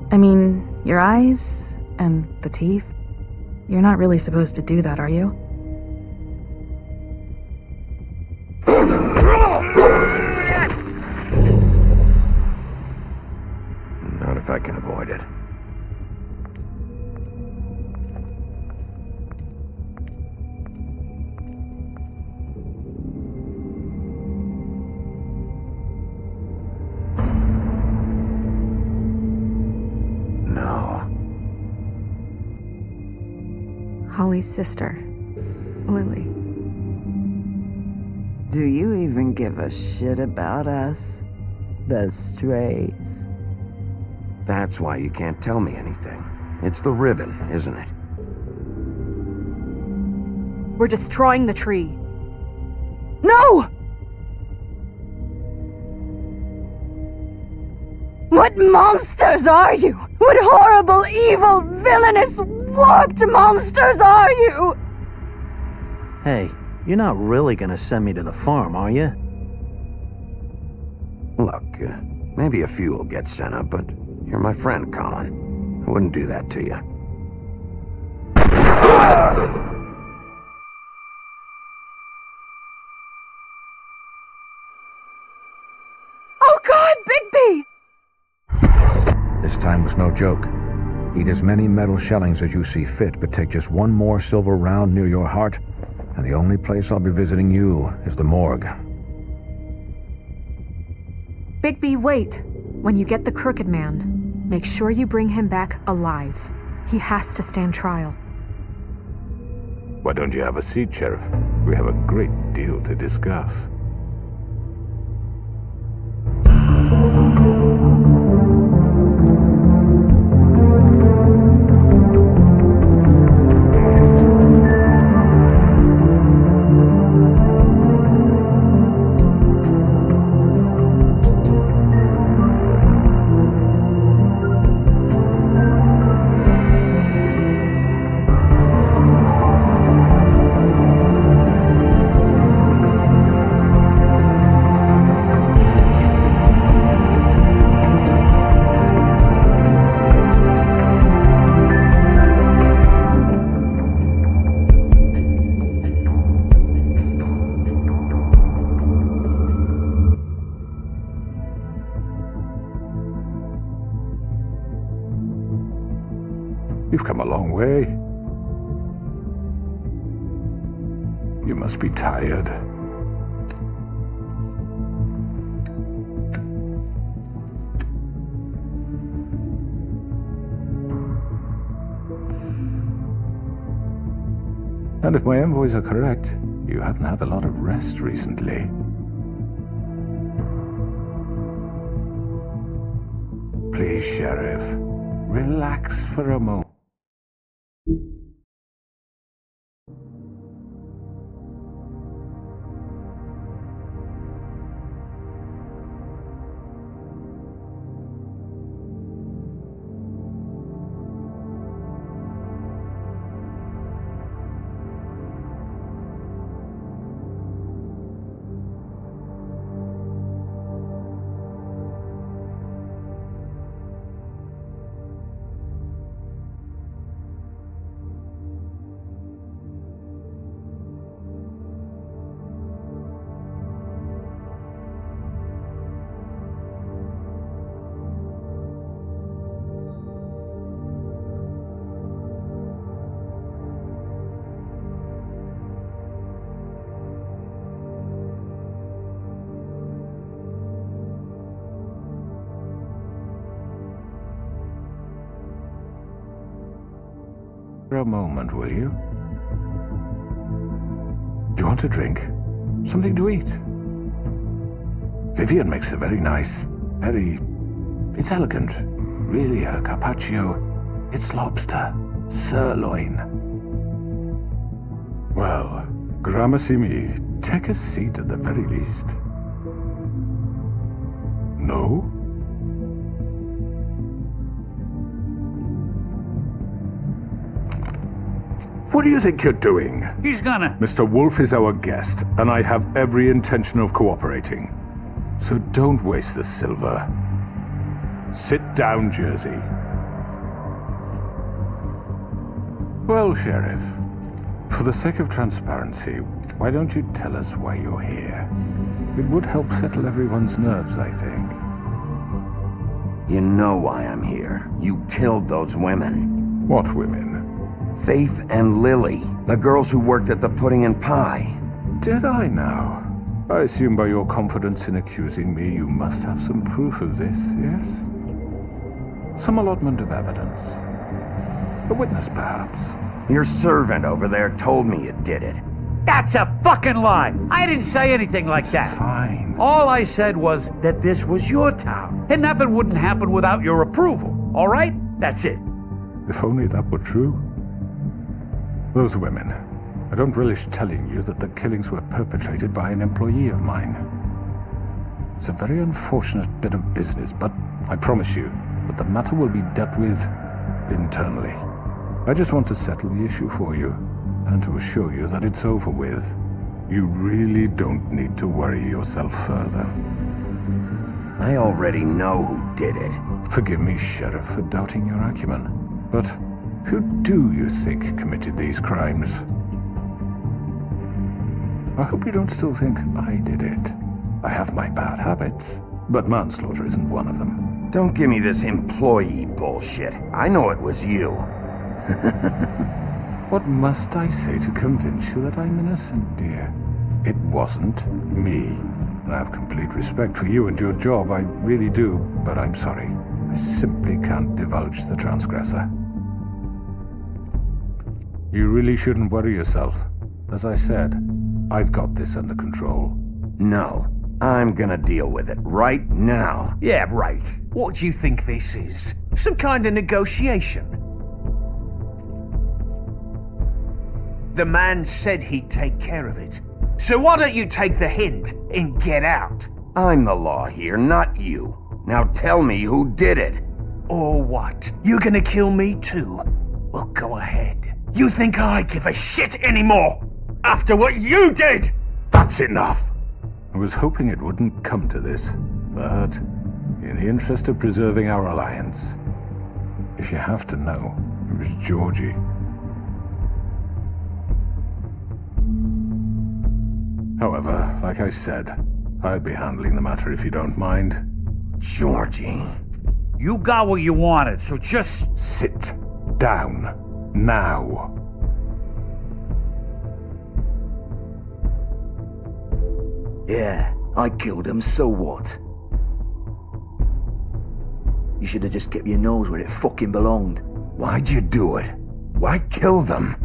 I mean, your eyes and the teeth. You're not really supposed to do that, are you? Not if I can avoid it. Holly's sister, Lily. Do you even give a shit about us? The strays. That's why you can't tell me anything. It's the ribbon, isn't it? We're destroying the tree. No! What monsters are you? What horrible, evil, villainous, warped monsters are you? Hey, you're not really gonna send me to the farm, are you? Look, maybe a few will get sent up, but you're my friend, Colin. I wouldn't do that to you. Oh God, Bigby! This time was no joke. Eat as many metal shellings as you see fit, but take just one more silver round near your heart, and the only place I'll be visiting you is the morgue. Bigby, wait. When you get the Crooked Man, make sure you bring him back alive. He has to stand trial. Why don't you have a seat, Sheriff? We have a great deal to discuss. You've come a long way. You must be tired. And if my envoys are correct, you haven't had a lot of rest recently. Please, Sheriff, relax for a moment. For a moment, will you? Do you want a drink? Something to eat? Vivian makes a very nice, it's elegant. Really a carpaccio. It's lobster. Sirloin. Well, gramercy me, take a seat at the very least. No? What do you think you're doing? He's gonna... Mr. Wolf is our guest, and I have every intention of cooperating. So don't waste the silver. Sit down, Jersey. Well, Sheriff, for the sake of transparency, why don't you tell us why you're here? It would help settle everyone's nerves, I think. You know why I'm here. You killed those women. What women? Faith and Lily, the girls who worked at the Pudding and Pie. Did I now? I assume by your confidence in accusing me, you must have some proof of this, yes? Some allotment of evidence. A witness, perhaps. Your servant over there told me you did it. That's a fucking lie! I didn't say anything like that. Fine. All I said was that this was your town, and nothing wouldn't happen without your approval, all right? That's it. If only that were true. Those women. I don't relish telling you that the killings were perpetrated by an employee of mine. It's a very unfortunate bit of business, but I promise you that the matter will be dealt with internally. I just want to settle the issue for you, and to assure you that it's over with. You really don't need to worry yourself further. I already know who did it. Forgive me, Sheriff, for doubting your acumen, but who do you think committed these crimes? I hope you don't still think I did it. I have my bad habits, but manslaughter isn't one of them. Don't give me this employee bullshit. I know it was you. What must I say to convince you that I'm innocent, dear? It wasn't me. And I have complete respect for you and your job, I really do, but I'm sorry. I simply can't divulge the transgressor. You really shouldn't worry yourself. As I said, I've got this under control. No, I'm gonna deal with it right now. Yeah, right. What do you think this is? Some kind of negotiation? The man said he'd take care of it. So why don't you take the hint and get out? I'm the law here, not you. Now tell me who did it. Or what? You're gonna kill me too? Well, go ahead. You think I give a shit anymore? After what you did? That's enough! I was hoping it wouldn't come to this, but in the interest of preserving our alliance, if you have to know, it was Georgie. However, like I said, I'd be handling the matter if you don't mind. Georgie. You got what you wanted, so just... Sit down. Now. Yeah, I killed him, so what? You should have just kept your nose where it fucking belonged. Why'd you do it? Why kill them?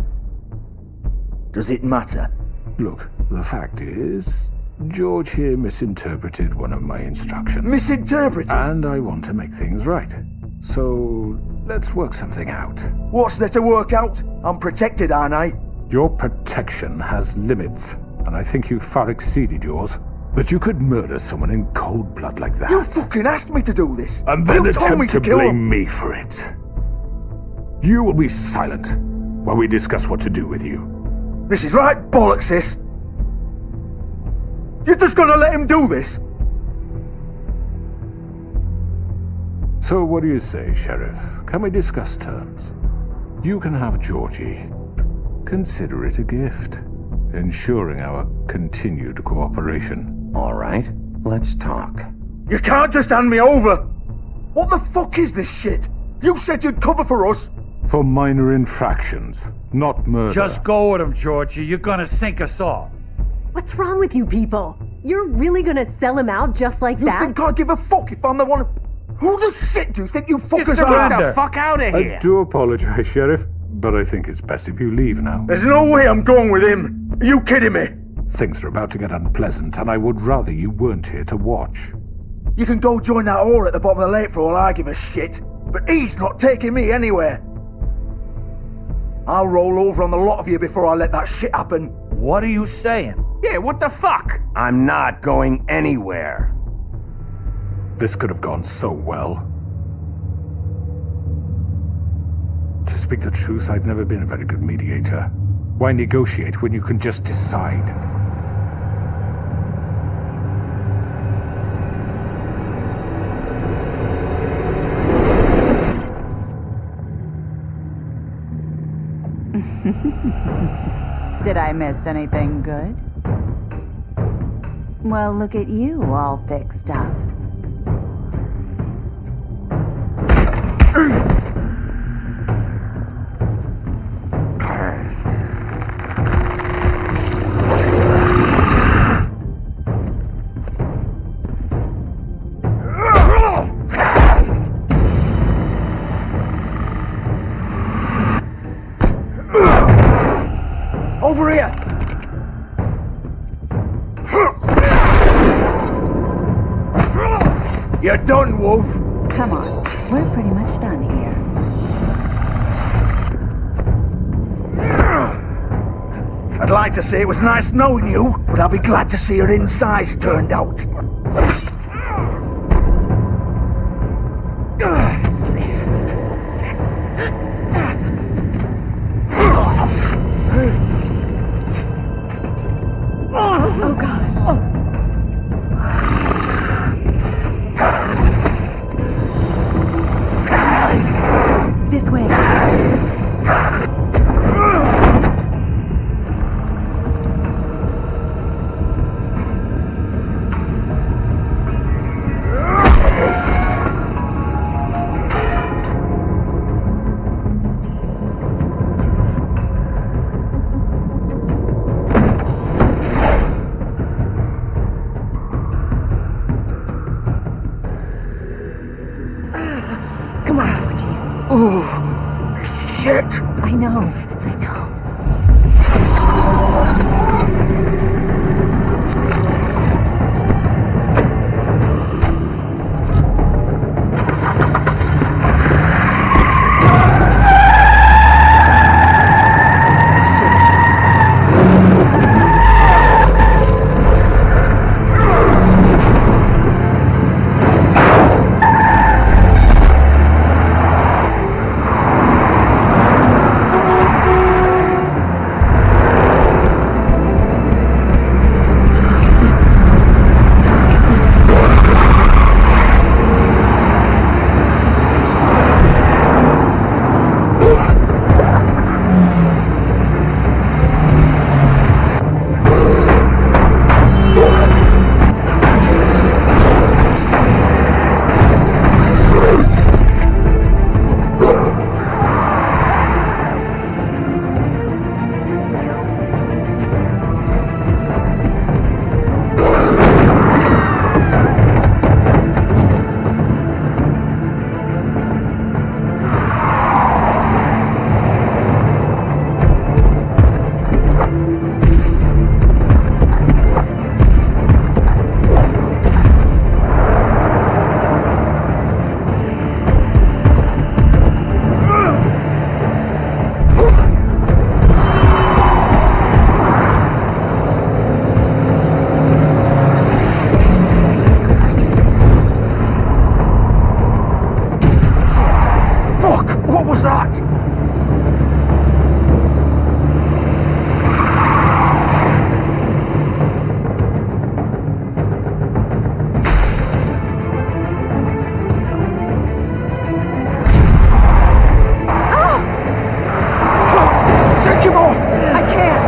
Does it matter? Look, the fact is, George here misinterpreted one of my instructions. Misinterpreted? And I want to make things right. So, let's work something out. What's there to work out? I'm protected, aren't I? Your protection has limits, and I think you've far exceeded yours. But you could murder someone in cold blood like that. You fucking asked me to do this! And then you told me attempt to kill blame him. me for it. You will be silent while we discuss what to do with you. This is right bollocks, sis. You're just gonna let him do this? So what do you say, Sheriff? Can we discuss terms? You can have Georgie. Consider it a gift, ensuring our continued cooperation. All right, let's talk. You can't just hand me over! What the fuck is this shit? You said you'd cover for us! For minor infractions, not murder. Just go with him, Georgie. You're gonna sink us all. What's wrong with you people? You're really gonna sell him out just like You that? think I give a fuck if I'm the one? Who the shit do you think you fuckers are? surrender. Get the fuck out of here! I do apologize, Sheriff, but I think it's best if you leave now. There's no way I'm going with him! Are you kidding me? Things are about to get unpleasant, and I would rather you weren't here to watch. You can go join that whore at the bottom of the lake for all I give a shit, but he's not taking me anywhere. I'll roll over on the lot of you before I let that shit happen. What are you saying? Yeah, what the fuck? I'm not going anywhere. This could have gone so well. To speak the truth, I've never been a very good mediator. Why negotiate when you can just decide? Did I miss anything good? Well, look at you, all fixed up. Over here! You're done, Wolf! Come on, we're pretty much done here. I'd like to say it was nice knowing you, but I'll be glad to see your insides turned out. Oh God. This way. Come on, Georgie. Oh, shit! I know. I know. What was that? Take him off! I can't.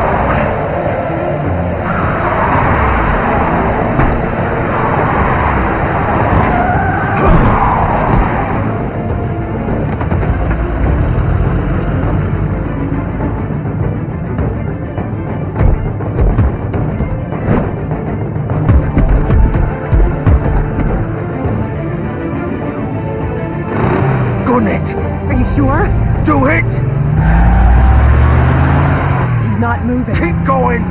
Gun it! Are you sure? Do it! He's not moving. Keep going!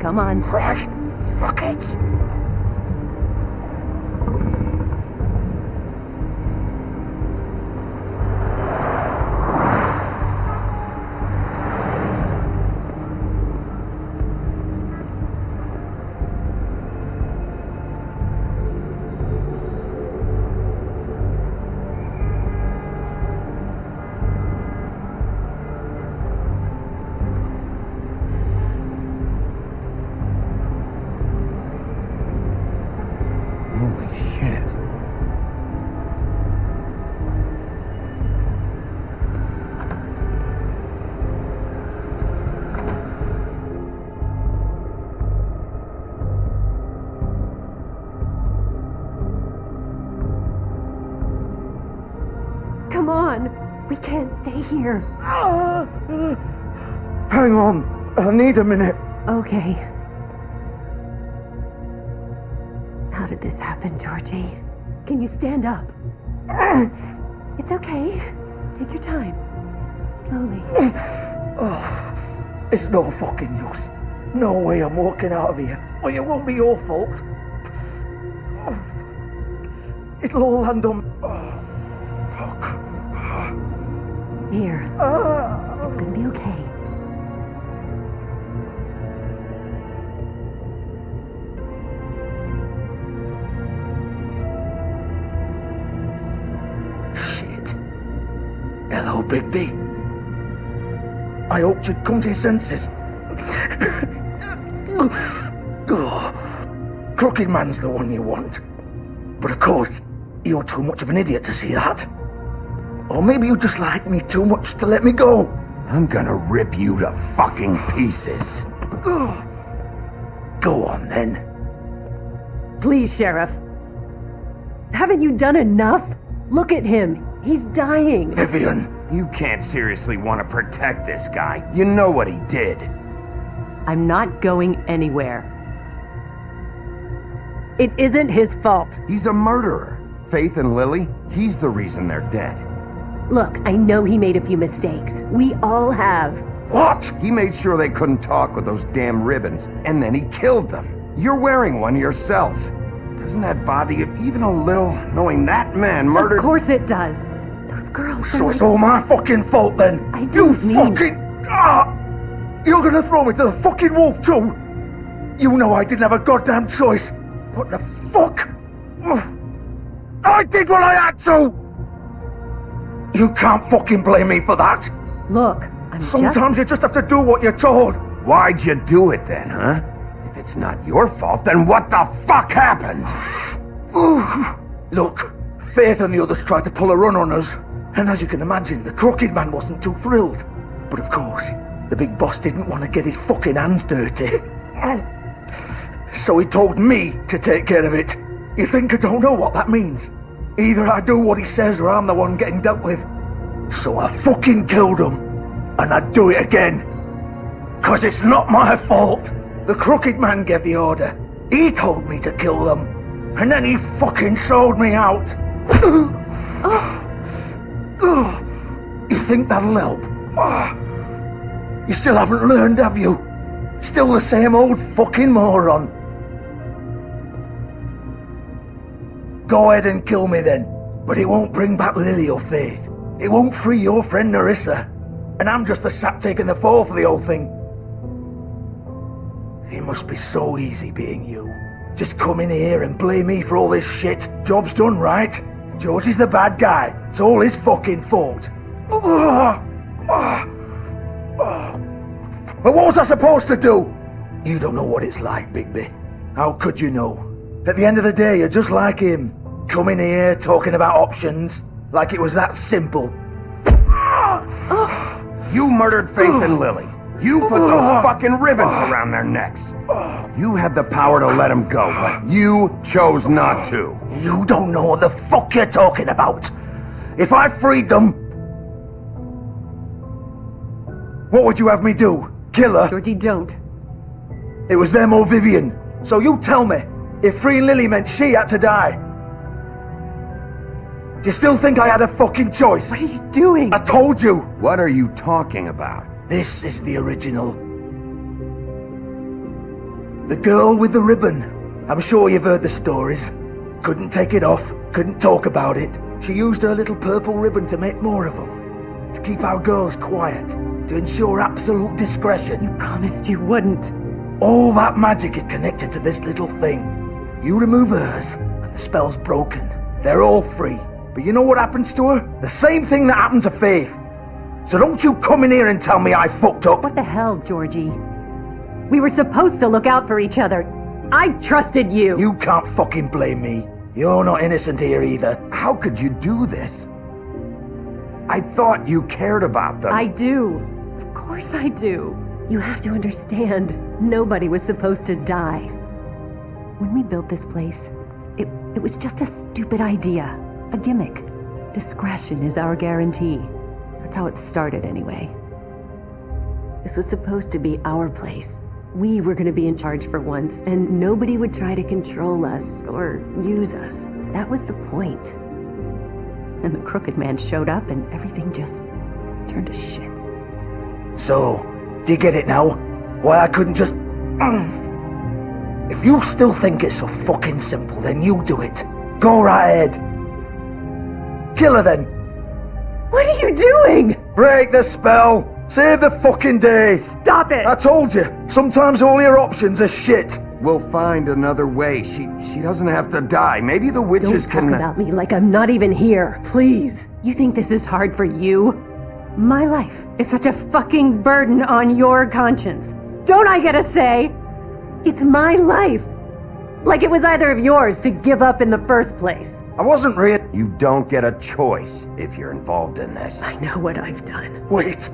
Come on. Right. Fuck it. Holy shit. Come on. We can't stay here. Hang on. I need a minute. Okay. How did this happen, Georgie? Can you stand up? It's okay. Take your time. Slowly. It's no fucking use. No way I'm walking out of here. Well, it won't be your fault. It'll all land on... fuck. Here. It's gonna be okay. Shit. Hello, Bigby. I hoped you'd come to your senses. Crooked Man's the one you want. But of course, you're too much of an idiot to see that. Or maybe you just like me too much to let me go. I'm gonna rip you to fucking pieces. Go on, then. Please, Sheriff. Haven't you done enough? Look at him. He's dying. Vivian. You can't seriously want to protect this guy. You know what he did. I'm not going anywhere. It isn't his fault. He's a murderer. Faith and Lily, he's the reason they're dead. Look, I know he made a few mistakes. We all have. What? He made sure they couldn't talk with those damn ribbons, and then he killed them. You're wearing one yourself. Doesn't that bother you even a little, knowing that man murdered... Of course it does. Those girls... So it's all my fucking fault, then? I didn't mean... fucking... You're gonna throw me to the fucking wolf, too? You know I didn't have a goddamn choice. What the fuck? I did what I had to! You can't fucking blame me for that. Look, Sometimes you just have to do what you're told. Why'd you do it then, huh? If it's not your fault, then what the fuck happened? Look, Faith and the others tried to pull a run on us. And as you can imagine, the Crooked Man wasn't too thrilled. But of course, the big boss didn't want to get his fucking hands dirty. So he told me to take care of it. You think I don't know what that means? Either I do what he says or I'm the one getting dealt with. So I fucking killed him. And I'd do it again. 'Cause it's not my fault. The Crooked Man gave the order. He told me to kill them. And then he fucking sold me out. You think that'll help? You still haven't learned, have you? Still the same old fucking moron. Go ahead and kill me then. But it won't bring back Lily or Faith. It won't free your friend Narissa. And I'm just the sap taking the fall for the whole thing. It must be so easy being you. Just come in here and blame me for all this shit. Job's done, right? George is the bad guy. It's all his fucking fault. But what was I supposed to do? You don't know what it's like, Bigby. How could you know? At the end of the day, you're just like him. Coming here, talking about options. Like it was that simple. You murdered Faith and Lily. You put those fucking ribbons around their necks. You had the power to let them go, but you chose not to. You don't know what the fuck you're talking about. If I freed them... What would you have me do? Kill her? Georgie, don't. It was them or Vivian. So you tell me, if freeing Lily meant she had to die. Do you still think I had a fucking choice? What are you doing? I told you. What are you talking about? This is the original. The girl with the ribbon. I'm sure you've heard the stories. Couldn't take it off, couldn't talk about it. She used her little purple ribbon to make more of them. To keep our girls quiet. To ensure absolute discretion. You promised you wouldn't. All that magic is connected to this little thing. You remove hers, and the spell's broken. They're all free. But you know what happens to her? The same thing that happened to Faith. So don't you come in here and tell me I fucked up. What the hell, Georgie? We were supposed to look out for each other. I trusted you. You can't fucking blame me. You're not innocent here either. How could you do this? I thought you cared about them. I do. Of course I do. You have to understand, nobody was supposed to die. When we built this place, it was just a stupid idea. A gimmick. Discretion is our guarantee. That's how it started anyway. This was supposed to be our place. We were gonna be in charge for once, and nobody would try to control us or use us. That was the point. And the crooked man showed up and everything just turned to shit. So, do you get it now? Why I couldn't just... If you still think it's so fucking simple, then you do it. Go right ahead. Kill her then. What are you doing? Break the spell. Save the fucking day. Stop it. I told you. Sometimes all your options are shit. We'll find another way. She doesn't have to die. Maybe the witches Don't can... talk about me like I'm not even here. Please. You think this is hard for you? My life is such a fucking burden on your conscience. Don't I get a say? It's my life. Like it was either of yours to give up in the first place. I wasn't really... You don't get a choice if you're involved in this. I know what I've done. Wait.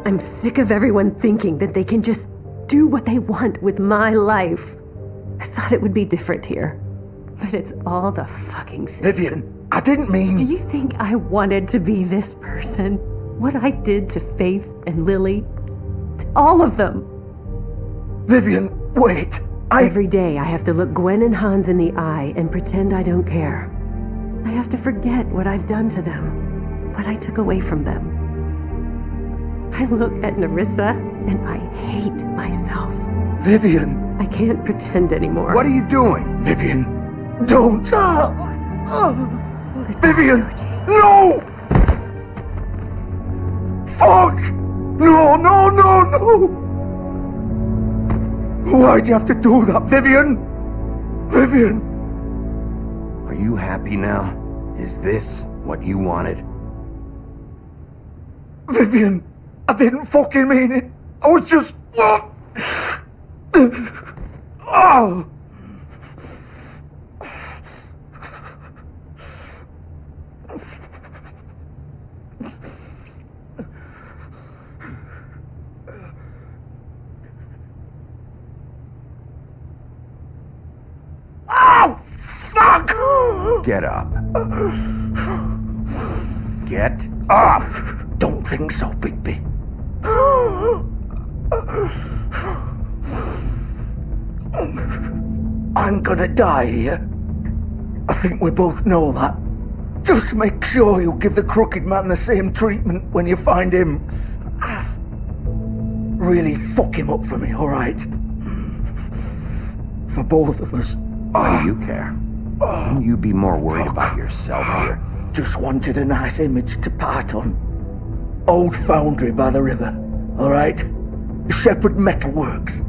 I'm sick of everyone thinking that they can just do what they want with my life. I thought it would be different here. But it's all the fucking same. Vivian, I didn't mean... Do you think I wanted to be this person? What I did to Faith and Lily? To all of them? Vivian, wait. Every day I have to look Gwen and Hans in the eye and pretend I don't care. I have to forget what I've done to them. What I took away from them. I look at Nerissa and I hate myself. Vivian. I can't pretend anymore. What are you doing? Vivian, don't. Goodbye, Vivian, Georgie. no! Fuck! No, no, no, no! Why'd you have to do that, Vivian? Vivian! Are you happy now? Is this what you wanted? Vivian, I didn't fucking mean it. I was just... Oh! Fuck! Get up. Get up! Don't think so, Bigby. I'm gonna die here. I think we both know that. Just make sure you give the crooked man the same treatment when you find him. Really fuck him up for me, alright? For both of us. Why do you care? Shouldn't you be more worried about yourself here? Just wanted a nice image to part on. Old foundry by the river, alright? Shepherd Metalworks.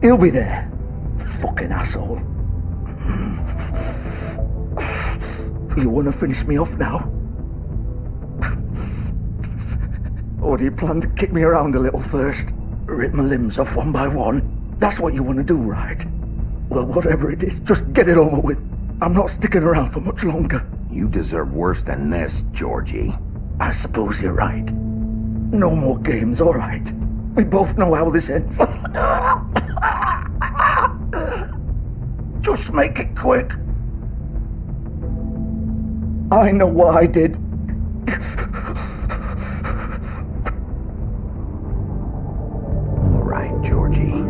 He'll be there. Fucking asshole. You wanna finish me off now? Or do you plan to kick me around a little first? Rip my limbs off one by one? That's what you wanna do, right? Well, whatever it is, just get it over with. I'm not sticking around for much longer. You deserve worse than this, Georgie. I suppose you're right. No more games, all right. We both know how this ends. Just make it quick. I know what I did. All right, Georgie.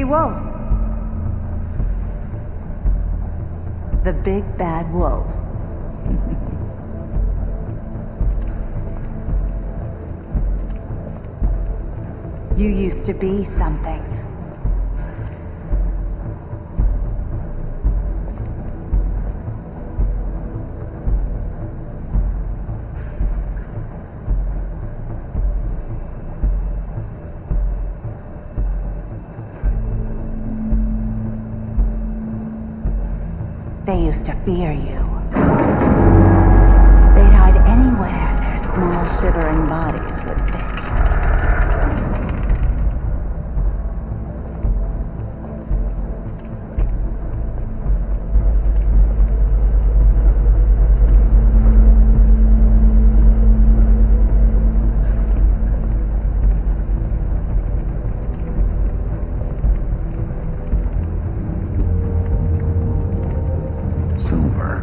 wolf. The big bad wolf. You used to be something. They used to fear you. They'd hide anywhere their small, shivering bodies would fit. Silver.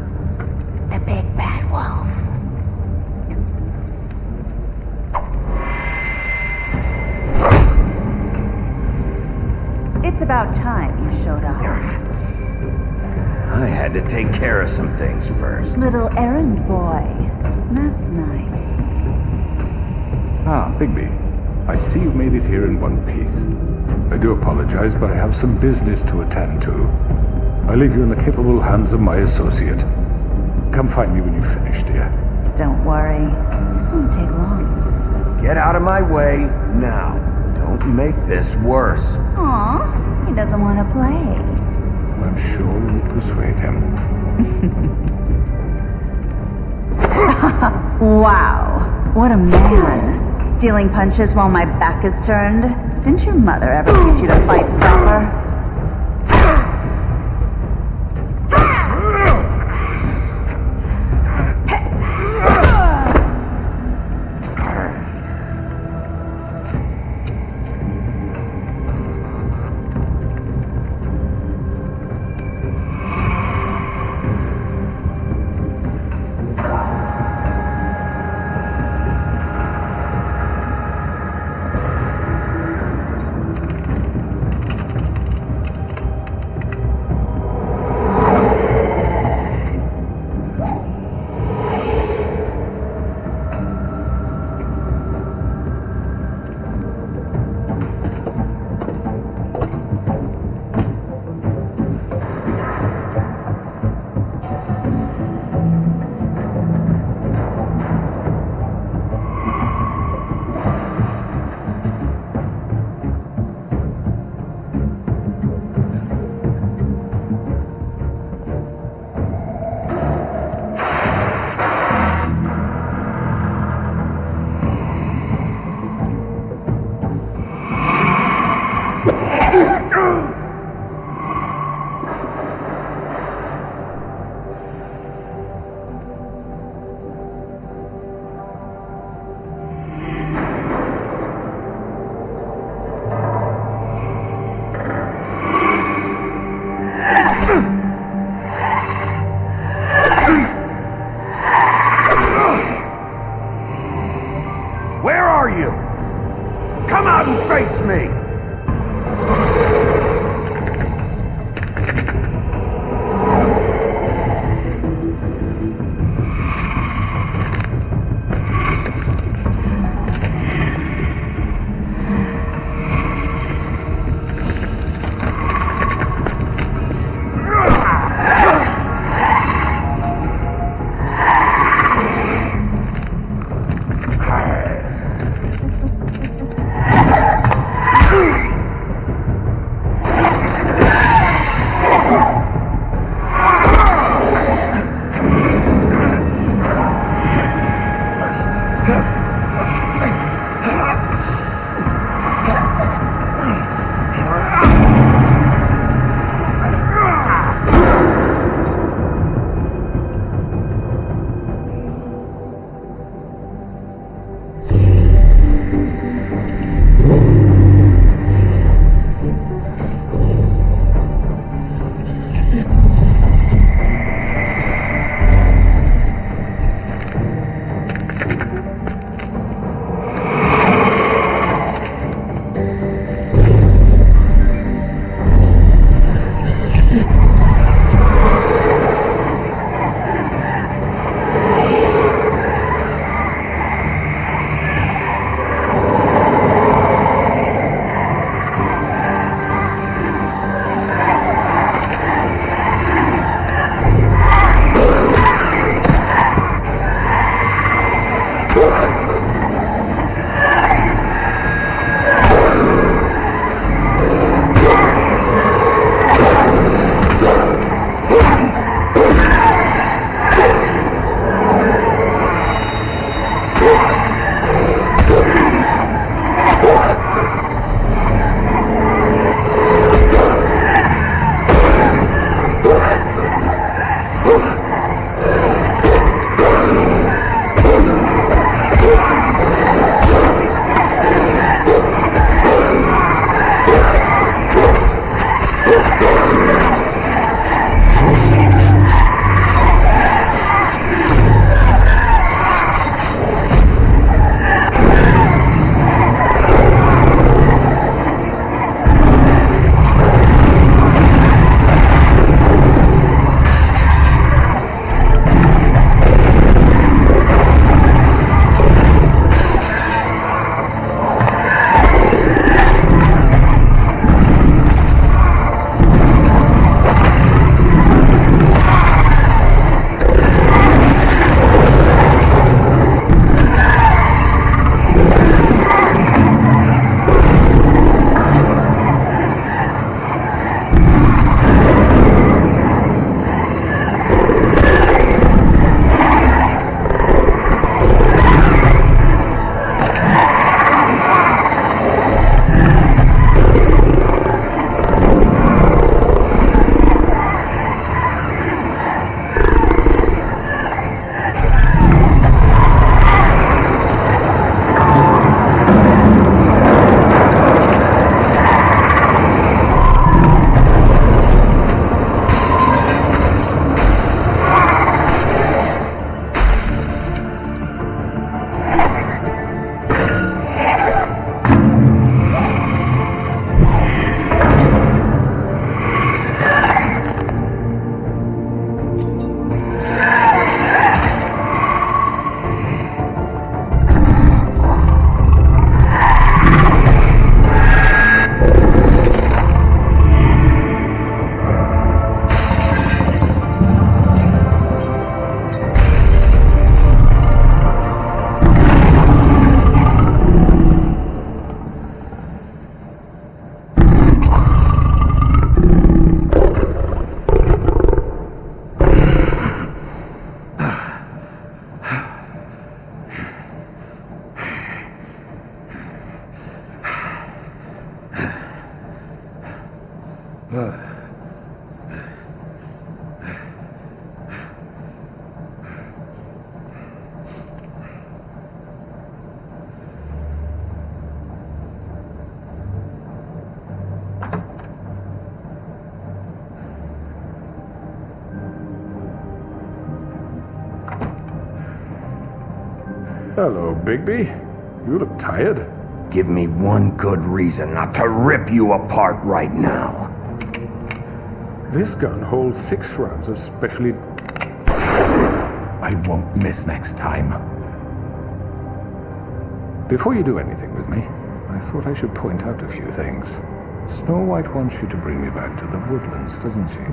The big bad wolf. It's about time you showed up. I had to take care of some things first. Little errand boy. That's nice. Ah, Bigby. I see you made it here in one piece. I do apologize, but I have some business to attend to. I leave you in the capable hands of my associate. Come find me when you finish, dear. Don't worry. This won't take long. Get out of my way now. Don't make this worse. Aw, he doesn't want to play. I'm sure you'll persuade him. Wow, what a man. Stealing punches while my back is turned? Didn't your mother ever teach you to fight proper? Hello, Bigby. You look tired. Give me one good reason not to rip you apart right now. This gun holds 6 rounds of specially... I won't miss next time. Before you do anything with me, I thought I should point out a few things. Snow White wants you to bring me back to the woodlands, doesn't she?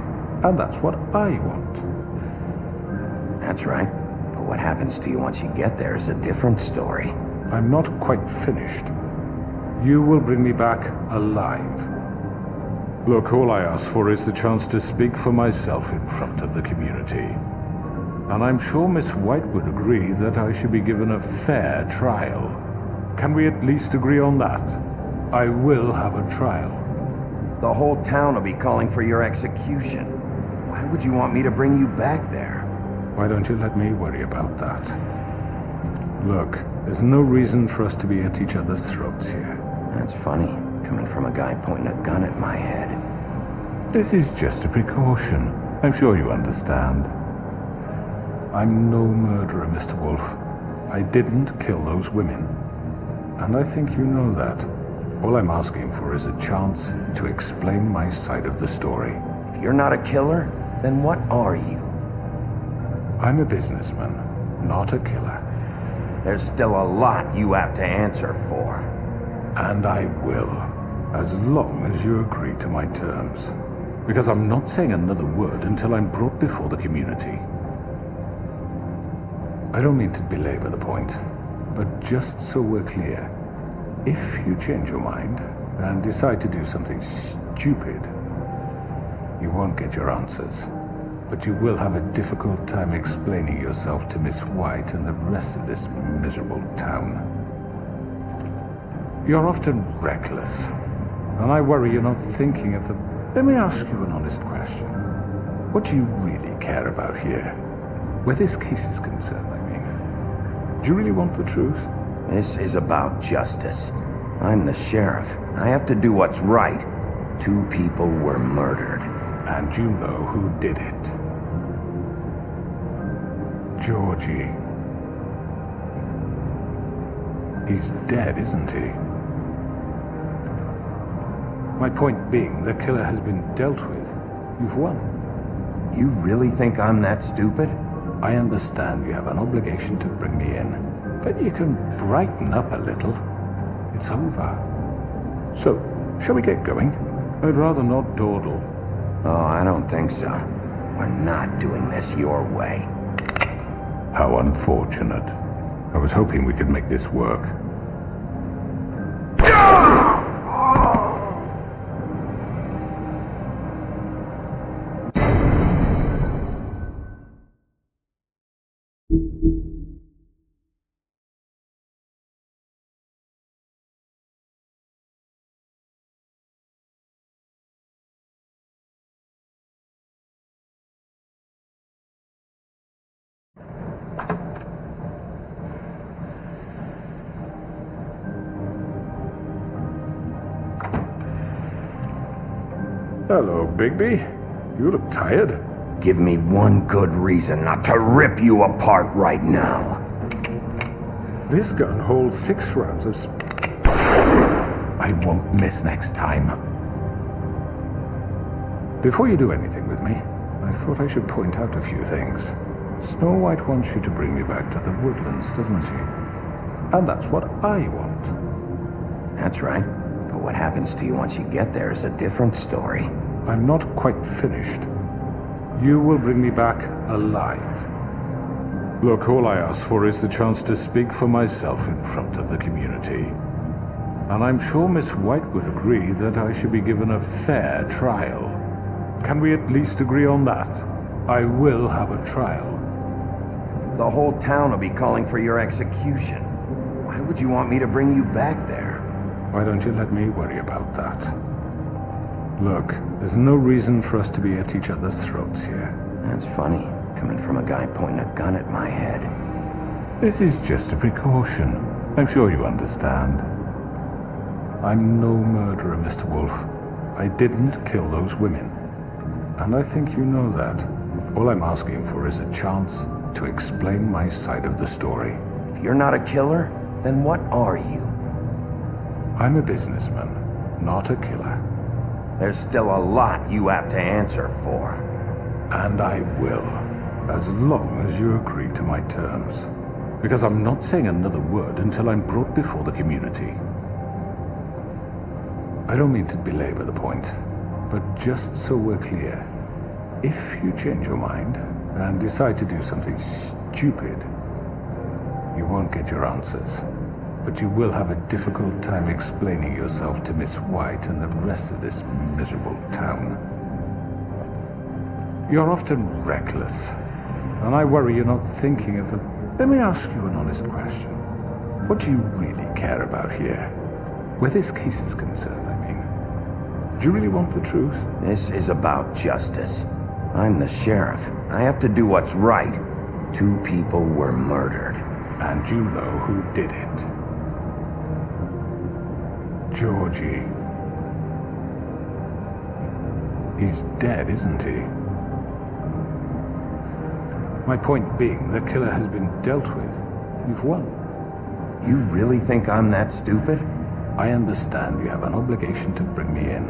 And that's what I want. That's right. But what happens to you once you get there is a different story. I'm not quite finished. You will bring me back alive. Look, all I ask for is the chance to speak for myself in front of the community. And I'm sure Miss White would agree that I should be given a fair trial. Can we at least agree on that? I will have a trial. The whole town will be calling for your execution. Why would you want me to bring you back there? Why don't you let me worry about that? Look, there's no reason for us to be at each other's throats here. That's funny, coming from a guy pointing a gun at my head. This is just a precaution. I'm sure you understand. I'm no murderer, Mr. Wolf. I didn't kill those women. And I think you know that. All I'm asking for is a chance to explain my side of the story. If you're not a killer, then what are you? I'm a businessman, not a killer. There's still a lot you have to answer for. And I will, as long as you agree to my terms. Because I'm not saying another word until I'm brought before the community. I don't mean to belabor the point, but just so we're clear, if you change your mind and decide to do something stupid, you won't get your answers. But you will have a difficult time explaining yourself to Miss White and the rest of this miserable town. You're often reckless, and I worry you're not thinking of the... Let me ask you an honest question. What do you really care about here? Where this case is concerned, I mean. Do you really want the truth? This is about justice. I'm the sheriff. I have to do what's right. 2 people were murdered. And you know who did it. Georgie. He's dead, isn't he? My point being, the killer has been dealt with. You've won. You really think I'm that stupid? I understand you have an obligation to bring me in, but you can brighten up a little. It's over. So, shall we get going? I'd rather not dawdle. Oh, I don't think so. We're not doing this your way. How unfortunate. I was hoping we could make this work. Hello, Bigby. You look tired. Give me one good reason not to rip you apart right now. This gun holds 6 rounds of... I won't miss next time. Before you do anything with me, I thought I should point out a few things. Snow White wants you to bring me back to the woodlands, doesn't she? And that's what I want. That's right. But what happens to you once you get there is a different story. I'm not quite finished. You will bring me back alive. Look, all I ask for is the chance to speak for myself in front of the community. And I'm sure Miss White would agree that I should be given a fair trial. Can we at least agree on that? I will have a trial. The whole town will be calling for your execution. Why would you want me to bring you back there? Why don't you let me worry about that? Look, there's no reason for us to be at each other's throats here. That's funny, coming from a guy pointing a gun at my head. This is just a precaution. I'm sure you understand. I'm no murderer, Mr. Wolf. I didn't kill those women. And I think you know that. All I'm asking for is a chance to explain my side of the story. If you're not a killer, then what are you? I'm a businessman, not a killer. There's still a lot you have to answer for. And I will, as long as you agree to my terms. Because I'm not saying another word until I'm brought before the community. I don't mean to belabor the point, but just so we're clear, if you change your mind and decide to do something stupid, you won't get your answers. But you will have a difficult time explaining yourself to Miss White and the rest of this miserable town. You're often reckless, and I worry you're not thinking of the... Let me ask you an honest question. What do you really care about here? Where this case is concerned, I mean. Do you really want the truth? This is about justice. I'm the sheriff. I have to do what's right. 2 people were murdered. And you know who did it. Georgie. He's dead, isn't he? My point being, the killer has been dealt with. You've won. You really think I'm that stupid? I understand you have an obligation to bring me in,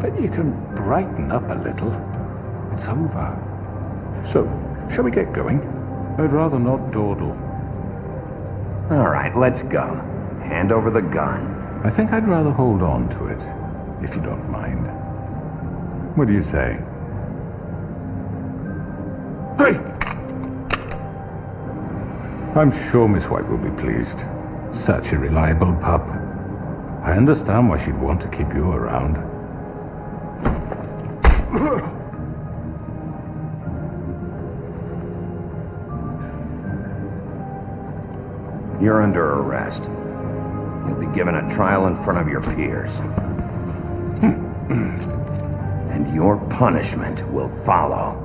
but you can brighten up a little. It's over. So, shall we get going? I'd rather not dawdle. All right, let's go. Hand over the gun. I think I'd rather hold on to it, if you don't mind. What do you say? Hey! I'm sure Miss White will be pleased. Such a reliable pup. I understand why she'd want to keep you around. You're under arrest. You'll be given a trial in front of your peers. And your punishment will follow.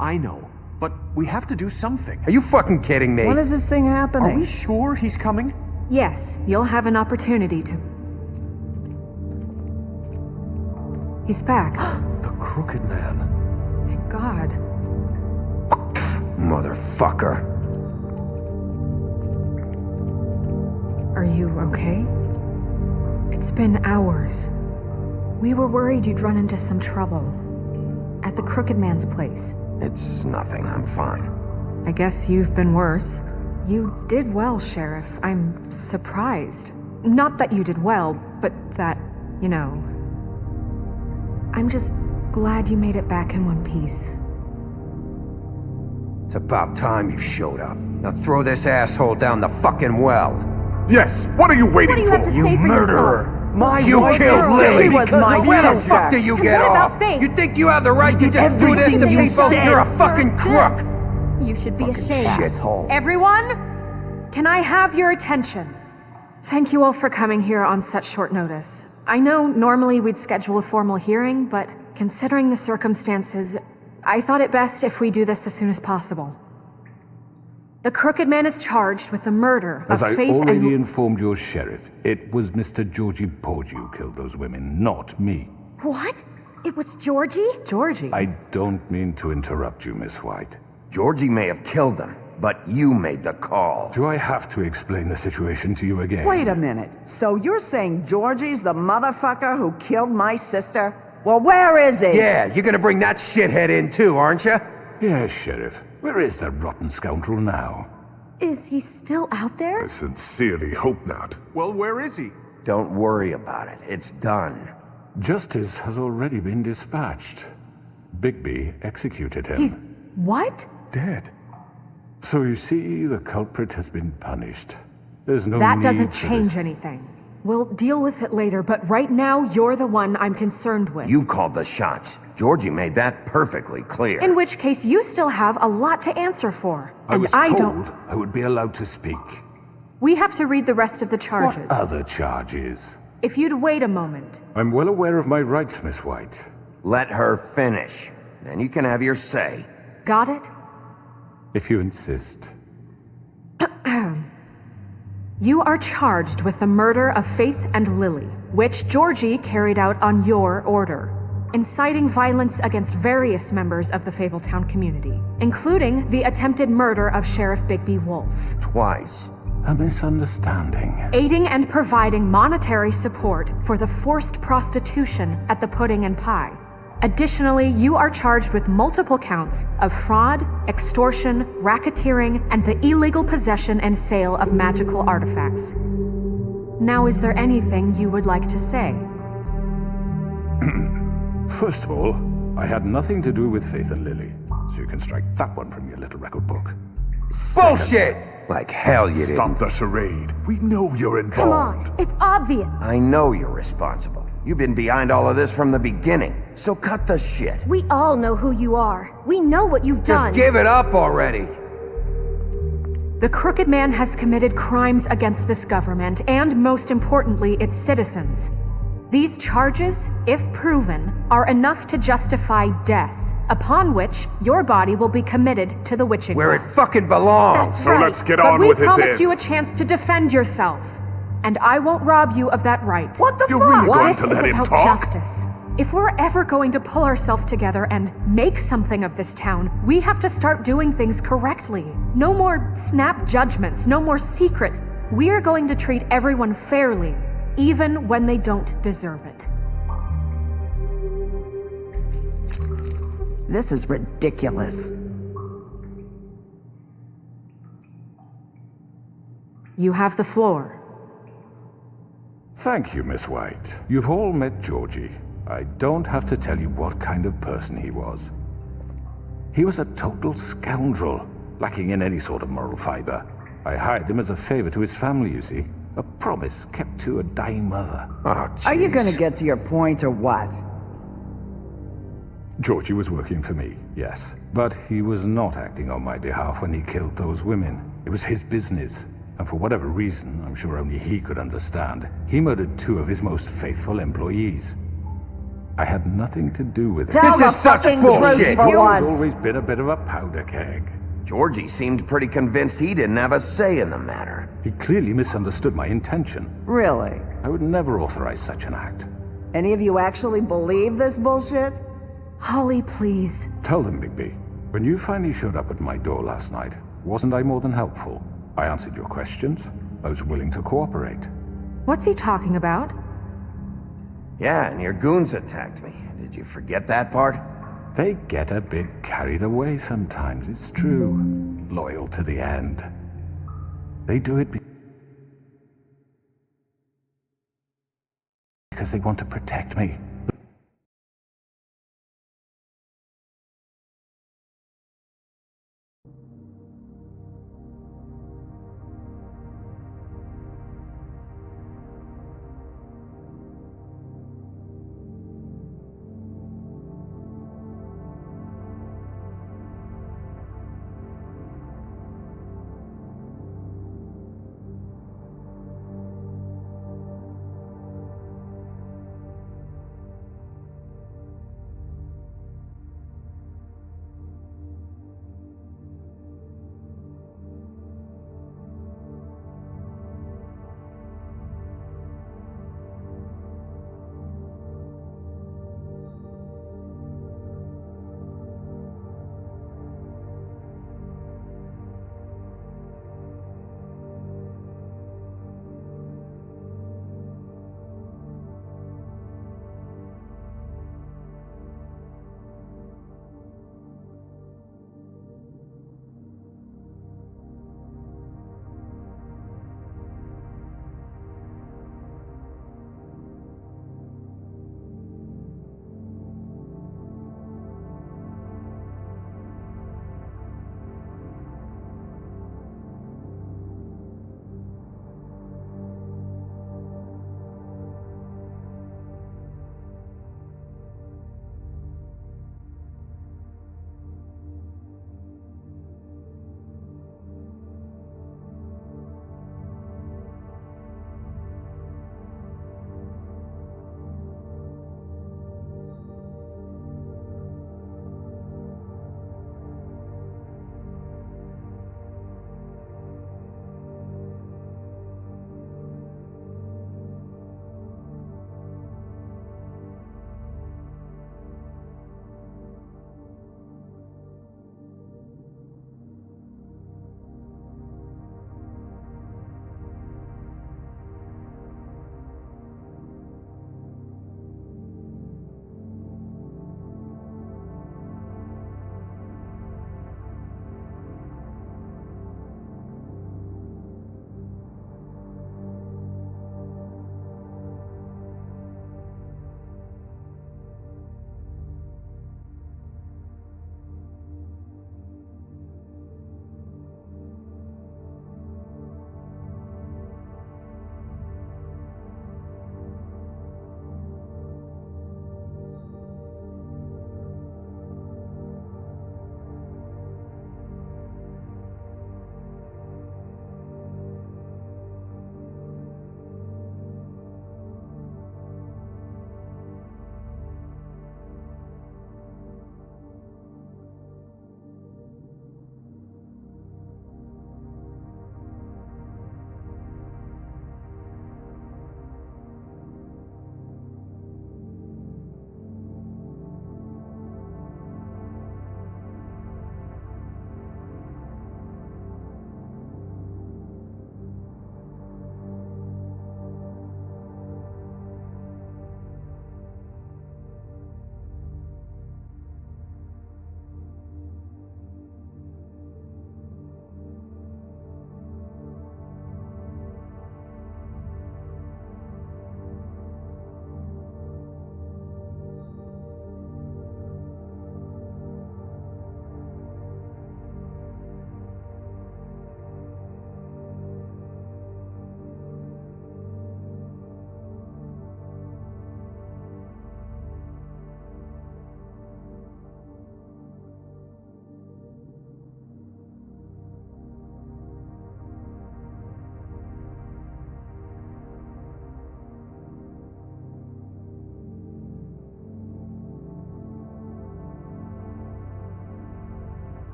I know. But we have to do something. Are you fucking kidding me? When is this thing happening? Are we sure he's coming? Yes, you'll have an opportunity to... He's back. The Crooked Man. Thank God. Motherfucker. Are you okay? It's been hours. We were worried you'd run into some trouble. At the Crooked Man's place. It's nothing, I'm fine. I guess you've been worse. You did well, Sheriff. I'm surprised. Not that you did well, but that, you know... I'm just glad you made it back in one piece. It's about time you showed up. Now throw this asshole down the fucking well. Yes, what are you waiting for? What do you have to say for murderer! yourself? You killed Lily! She was my Where the sister. fuck do you And get what about off? Faith? You think you have the right to did just do this to everything you people? said. You're a fucking crook! This. You should be Fucking ashamed. shithole. Everyone, can I have your attention? Thank you all for coming here on such short notice. I know normally we'd schedule a formal hearing, but considering the circumstances, I thought it best if we do this as soon as possible. The Crooked Man is charged with the murder As of I Faith already and... informed your sheriff, it was Mr. Georgie Porgy who killed those women, not me. What? It was Georgie? Georgie? I don't mean to interrupt you, Miss White. Georgie may have killed them, but you made the call. Do I have to explain the situation to you again? Wait a minute. So you're saying Georgie's the motherfucker who killed my sister? Well, where is he? Yeah, you're gonna bring that shithead in too, aren't you? Yes, Sheriff. Where is that rotten scoundrel now? Is he still out there? I sincerely hope not. Well, where is he? Don't worry about it. It's done. Justice has already been dispatched. Bigby executed him. He's... what? Dead. So you see, the culprit has been punished. There's no That need doesn't for change this. anything. We'll deal with it later, but right now, you're the one I'm concerned with. You called the shots. Georgie made that perfectly clear. In which case, you still have a lot to answer for. I And was I told don't... I would be allowed to speak. We have to read the rest of the charges. What other charges? If you'd wait a moment. I'm well aware of my rights, Miss White. Let her finish. Then you can have your say. Got it? If you insist. You are charged with the murder of Faith and Lily, which Georgie carried out on your order, inciting violence against various members of the Fabletown community, including the attempted murder of Sheriff Bigby Wolf. Twice. A misunderstanding. Aiding and providing monetary support for the forced prostitution at the Pudding and Pie. Additionally, you are charged with multiple counts of fraud, extortion, racketeering, and the illegal possession and sale of magical artifacts. Now, is there anything you would like to say? First of all, I had nothing to do with Faith and Lily, so you can strike that one from your little record book. Bullshit! Like hell you didn't. Stop the charade. We know you're involved. Come on, it's obvious. I know you're responsible. You've been behind all of this from the beginning, so cut the shit. We all know who you are. We know what you've done. Just give it up already. The Crooked Man has committed crimes against this government and, most importantly, its citizens. These charges, if proven, are enough to justify death, upon which your body will be committed to the witching Where it well. fucking belongs. That's So right. let's get But on we with it then. promised you a chance to defend yourself, and I won't rob you of that right. What the You're fuck? really going This to is let him about talk? justice. If we're ever going to pull ourselves together and make something of this town, we have to start doing things correctly. No more snap judgments, no more secrets. We are going to treat everyone fairly, even when they don't deserve it. This is ridiculous. You have the floor. Thank you, Miss White. You've all met Georgie. I don't have to tell you what kind of person he was. He was a total scoundrel, lacking in any sort of moral fiber. I hired him as a favor to his family, you see. A promise kept to a dying mother. Oh, Are you jeez. gonna get to your point or what? Georgie was working for me, yes. But he was not acting on my behalf when he killed those women. It was his business. And for whatever reason, I'm sure only he could understand, he murdered 2 of his most faithful employees. I had nothing to do with it. Tell This the is such fucking bullshit. truth for He's once. always been a bit of a powder keg. Georgie seemed pretty convinced he didn't have a say in the matter. He clearly misunderstood my intention. Really? I would never authorize such an act. Any of you actually believe this bullshit? Holly, please. Tell them, Bigby, when you finally showed up at my door last night, wasn't I more than helpful? I answered your questions. I was willing to cooperate. What's he talking about? Yeah, and your goons attacked me. Did you forget that part? They get a bit carried away sometimes, it's true. Loyal to the end. They do it because they want to protect me.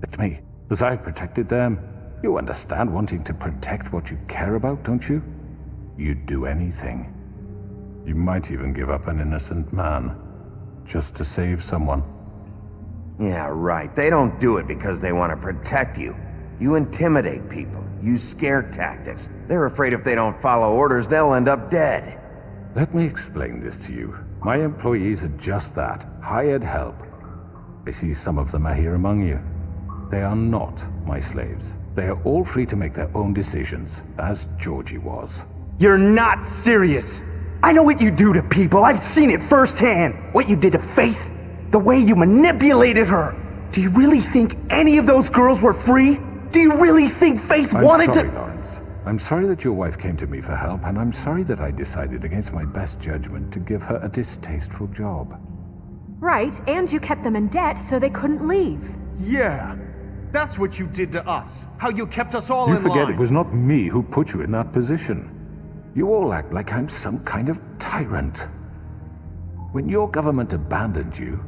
At me, as I protected them. You understand wanting to protect what you care about, don't you? You'd do anything. You might even give up an innocent man, just to save someone. Yeah, right. They don't do it because they want to protect you. You intimidate people, use scare tactics. They're afraid if they don't follow orders, they'll end up dead. Let me explain this to you. My employees are just that, hired help. I see some of them are here among you. They are not my slaves. They are all free to make their own decisions, as Georgie was. You're not serious! I know what you do to people, I've seen it firsthand! What you did to Faith, the way you manipulated her! Do you really think any of those girls were free? Do you really think Faith wanted to— I'm sorry, Lawrence. I'm sorry that your wife came to me for help, and I'm sorry that I decided against my best judgment to give her a distasteful job. Right, and you kept them in debt so they couldn't leave. Yeah, that's what you did to us. How you kept us all in line. You forget it was not me who put you in that position. You all act like I'm some kind of tyrant. When your government abandoned you,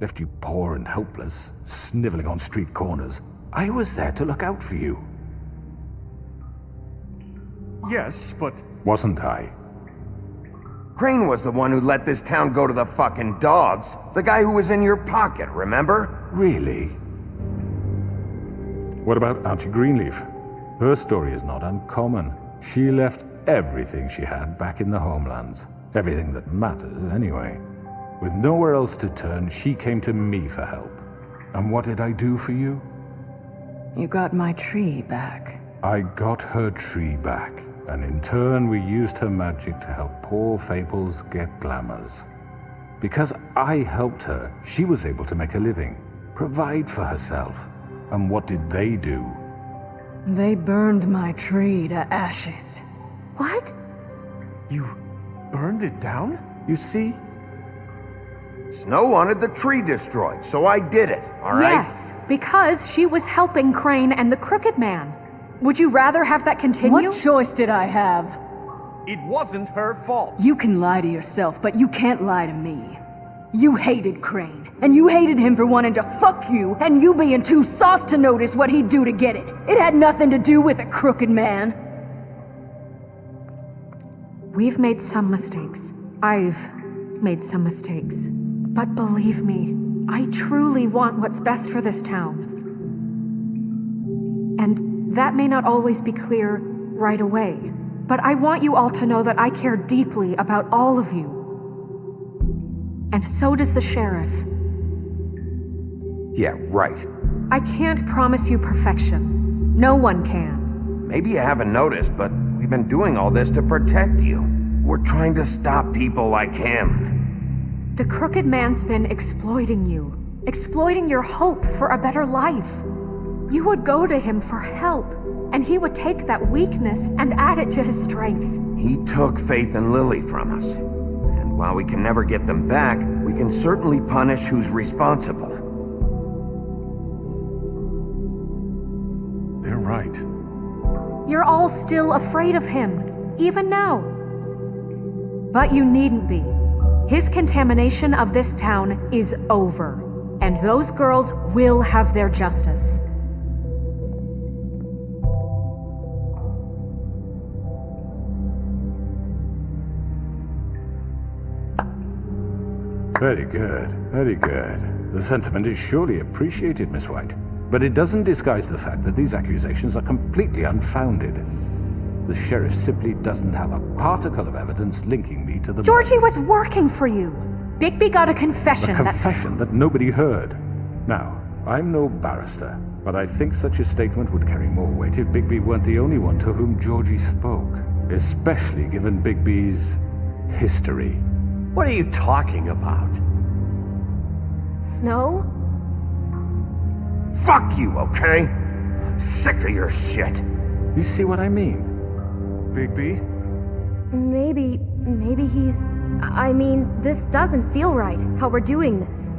left you poor and helpless, sniveling on street corners. I was there to look out for you. Yes, but... Wasn't I? Crane was the one who let this town go to the fucking dogs. The guy who was in your pocket, remember? Really? What about Auntie Greenleaf? Her story is not uncommon. She left everything she had back in the homelands. Everything that matters, anyway. With nowhere else to turn, she came to me for help. And what did I do for you? You got my tree back. I got her tree back, and in turn we used her magic to help poor Fables get glamours. Because I helped her, she was able to make a living, provide for herself. And what did they do? They burned my tree to ashes. What? You burned it down? You see? Snow wanted the tree destroyed, so I did it, all right? Yes, because she was helping Crane and the Crooked Man. Would you rather have that continue? What choice did I have? It wasn't her fault. You can lie to yourself, but you can't lie to me. You hated Crane, and you hated him for wanting to fuck you, and you being too soft to notice what he'd do to get it. It had nothing to do with a crooked man. We've made some mistakes. I've made some mistakes. But believe me, I truly want what's best for this town. And that may not always be clear right away, but I want you all to know that I care deeply about all of you. And so does the sheriff. Yeah, right. I can't promise you perfection. No one can. Maybe you haven't noticed, but we've been doing all this to protect you. We're trying to stop people like him. The crooked man's been exploiting you. Exploiting your hope for a better life. You would go to him for help, and he would take that weakness and add it to his strength. He took Faith and Lily from us. And while we can never get them back, we can certainly punish who's responsible. They're right. You're all still afraid of him, even now. But you needn't be. His contamination of this town is over, and those girls will have their justice. Very good, very good. The sentiment is surely appreciated, Miss White. But it doesn't disguise the fact that these accusations are completely unfounded. The sheriff simply doesn't have a particle of evidence linking me to the... Georgie was working for you. Bigby got a confession that nobody heard. Now, I'm no barrister, but I think such a statement would carry more weight if Bigby weren't the only one to whom Georgie spoke. Especially given Bigby's history. What are you talking about? Snow? Fuck you, okay? I'm sick of your shit. You see what I mean? Bigby? Maybe he's... I mean, this doesn't feel right, how we're doing this.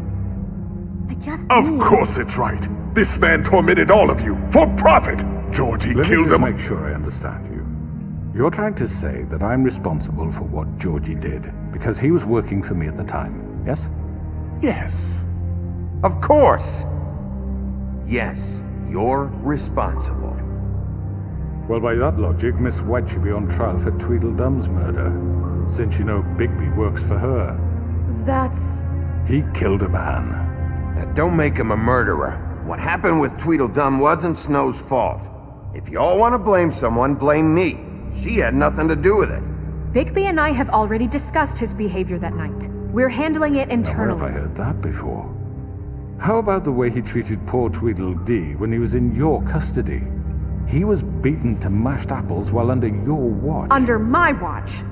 Of course it's right. This man tormented all of you, for profit! Georgie killed him. Let me just make sure I understand you. You're trying to say that I'm responsible for what Georgie did, because he was working for me at the time, yes? Yes. Of course! Yes, you're responsible. Well, by that logic, Miss White should be on trial for Tweedledum's murder, since you know Bigby works for her. That's... He killed a man. Now, don't make him a murderer. What happened with Tweedledum wasn't Snow's fault. If you all want to blame someone, blame me. She had nothing to do with it. Bigby and I have already discussed his behavior that night. We're handling it internally. Where have I heard that before? How about the way he treated poor Tweedledee when he was in your custody? He was beaten to mashed apples while under your watch. Under my watch.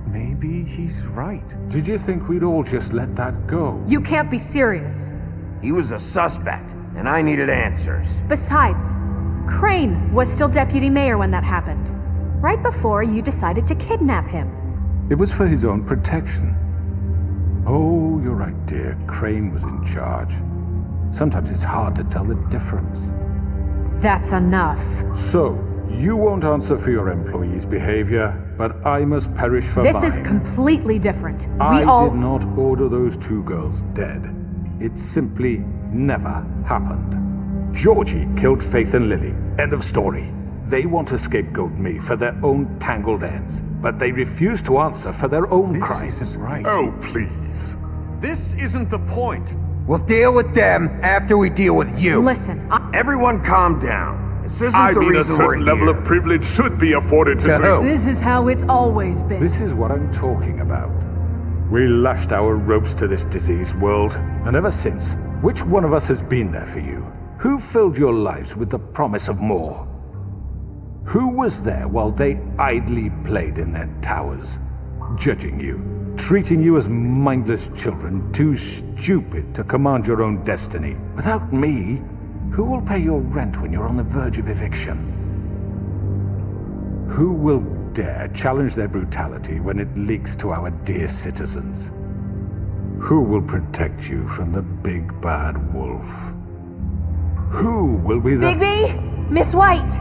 Maybe he's right. Did you think we'd all just let that go? You can't be serious. He was a suspect, and I needed answers. Besides, Crane was still deputy mayor when that happened. Right before you decided to kidnap him. It was for his own protection. Oh, you're right, dear. Crane was in charge. Sometimes it's hard to tell the difference. That's enough. So, you won't answer for your employees' behavior, but I must perish for mine. This is completely different. I did not order those two girls dead. It simply never happened. Georgie killed Faith and Lily. End of story. They want to scapegoat me for their own tangled ends, but they refuse to answer for their own crimes. This isn't right. Oh, please. This isn't the point. We'll deal with them after we deal with you. Listen, everyone calm down. This isn't the reason a certain level of privilege should be afforded to who? This is how it's always been. This is what I'm talking about. We lashed our ropes to this diseased world, and ever since, which one of us has been there for you? Who filled your lives with the promise of more? Who was there while they idly played in their towers, judging you, treating you as mindless children, too stupid to command your own destiny? Without me, who will pay your rent when you're on the verge of eviction? Who will dare challenge their brutality when it leaks to our dear citizens? Who will protect you from the big bad wolf? Who will be the... Bigby! Miss White!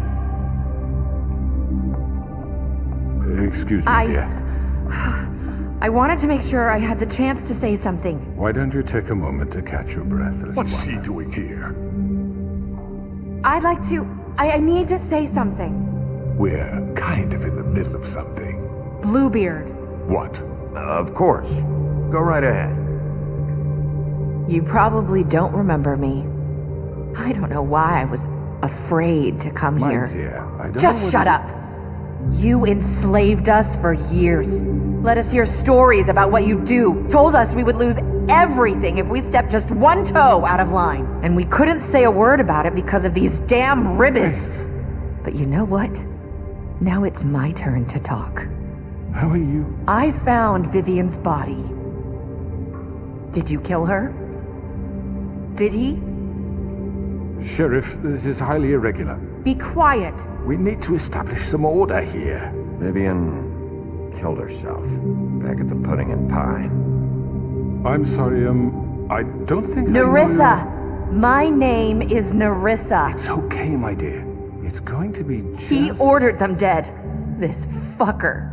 Excuse me, dear. I wanted to make sure I had the chance to say something. Why don't you take a moment to catch your breath, little What's one? she doing here? I'd like to... I need to say something. We're kind of in the middle of something. Bluebeard. What? Of course. Go right ahead. You probably don't remember me. I don't know why I was afraid to come My here. dear, I don't Just know shut up! You enslaved us for years. Let us hear stories about what you do. Told us we would lose everything if we stepped just one toe out of line. And we couldn't say a word about it because of these damn ribbons. But you know what? Now it's my turn to talk. How are you? I found Vivian's body. Did you kill her? Did he? Sheriff, this is highly irregular. Be quiet. We need to establish some order here. Vivian killed herself back at the Pudding and Pine. I'm sorry, I don't think Nerissa! My name is Nerissa. It's okay, my dear. It's going to be just... He ordered them dead. This fucker.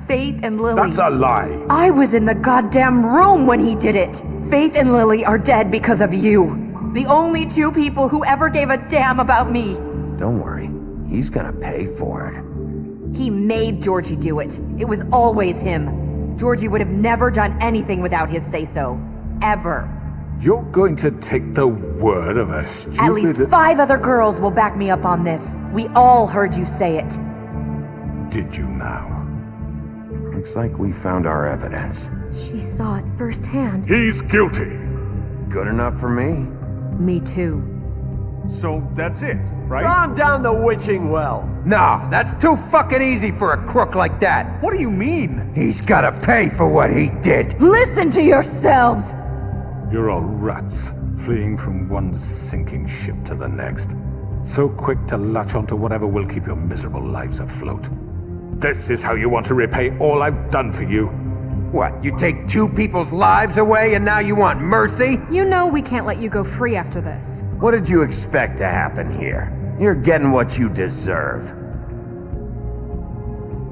Faith and Lily. That's a lie. I was in the goddamn room when he did it. Faith and Lily are dead because of you. The only two people who ever gave a damn about me. Don't worry. He's gonna pay for it. He made Georgie do it. It was always him. Georgie would have never done anything without his say-so. Ever. You're going to take the word of a stupid... At least 5 other girls will back me up on this. We all heard you say it. Did you now? Looks like we found our evidence. She saw it firsthand. He's guilty. Good enough for me. Me too. So that's it, right? Calm down the witching well. Nah, that's too fucking easy for a crook like that. What do you mean? He's gotta pay for what he did. Listen to yourselves! You're all rats, fleeing from one sinking ship to the next. So quick to latch onto whatever will keep your miserable lives afloat. This is how you want to repay all I've done for you? What, you take 2 people's lives away and now you want mercy? You know we can't let you go free after this. What did you expect to happen here? You're getting what you deserve.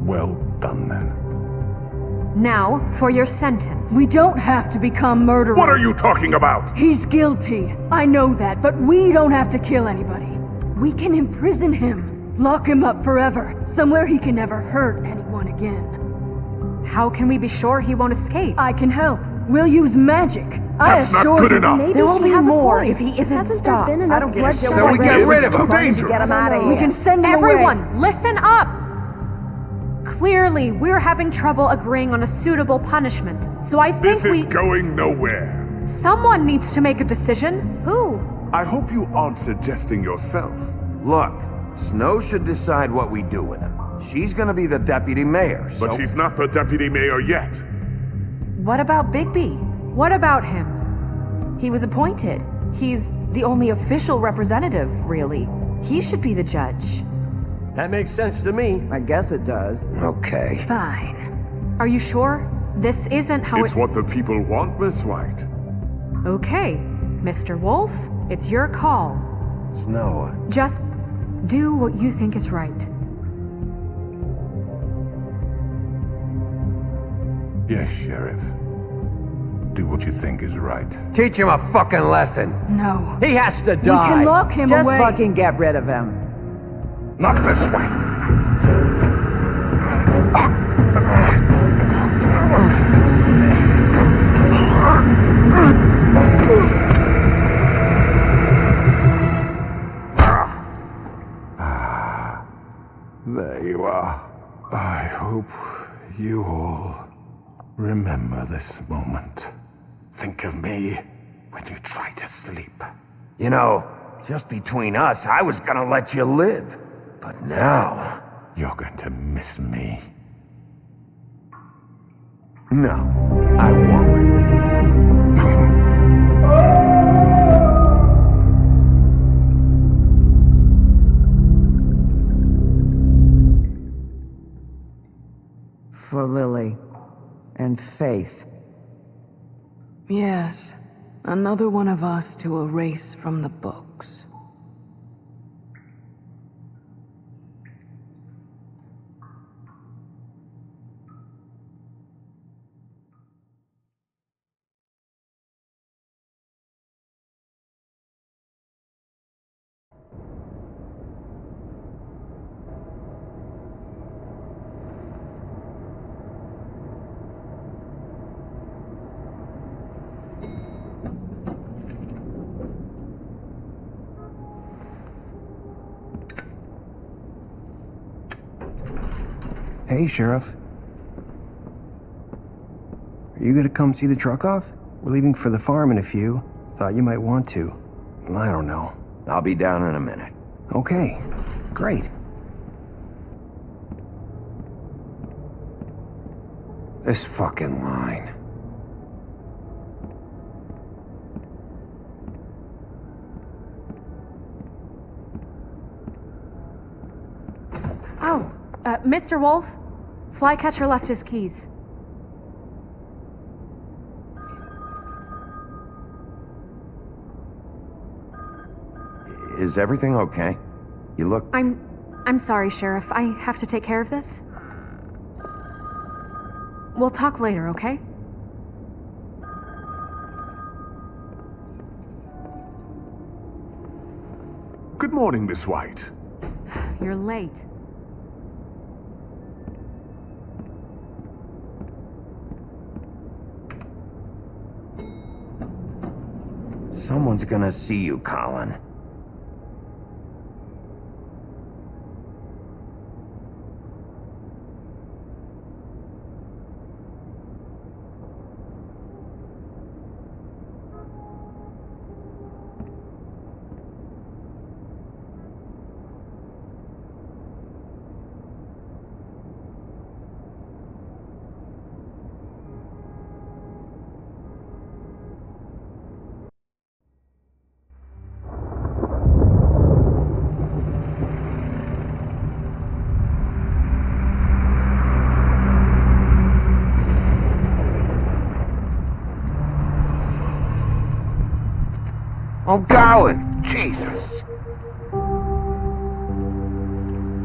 Well done, then. Now, for your sentence. We don't have to become murderers. What are you talking about? He's guilty. I know that, but we don't have to kill anybody. We can imprison him. Lock him up forever. Somewhere he can never hurt anyone again. How can we be sure he won't escape? I can help. We'll use magic. That's not good enough. There Maybe will she be has more a point. if he isn't Hasn't stopped. there been enough I don't get it. bloodshed So we get already? rid of It's too him. dangerous. Get him out of here. We can send him Everyone, away. listen up! Clearly, we're having trouble agreeing on a suitable punishment, so I think This is going nowhere. Someone needs to make a decision. Who? I hope you aren't suggesting yourself. Look, Snow should decide what we do with him. She's gonna be the deputy mayor, so... But she's not the deputy mayor yet. What about Bigby? What about him? He was appointed. He's the only official representative, really. He should be the judge. That makes sense to me. I guess it does. Okay. Fine. Are you sure? This isn't how It's what the people want, Miss White. Okay, Mr. Wolf, it's your call. Snow, Just do what you think is right. Yes, Sheriff. Do what you think is right. Teach him a fucking lesson. No. He has to We die. can lock him Just away. fucking get rid of him. Not this way. There you are. I hope you all remember this moment. Think of me when you try to sleep. you know, just between us, I was gonna let you live. But now... You're going to miss me. No, I won't. For Lily and Faith. Yes. Another one of us to erase from the books. Hey, Sheriff. Are you gonna come see the truck off? We're leaving for the farm in a few. Thought you might want to. I don't know. I'll be down in a minute. Okay, great. This fucking line. Oh, Mr. Wolf? Flycatcher left his keys. Is everything okay? You look... I'm sorry, Sheriff. I have to take care of this. We'll talk later, okay? Good morning, Miss White. You're late. Someone's gonna see you, Colin. I'm going! Jesus!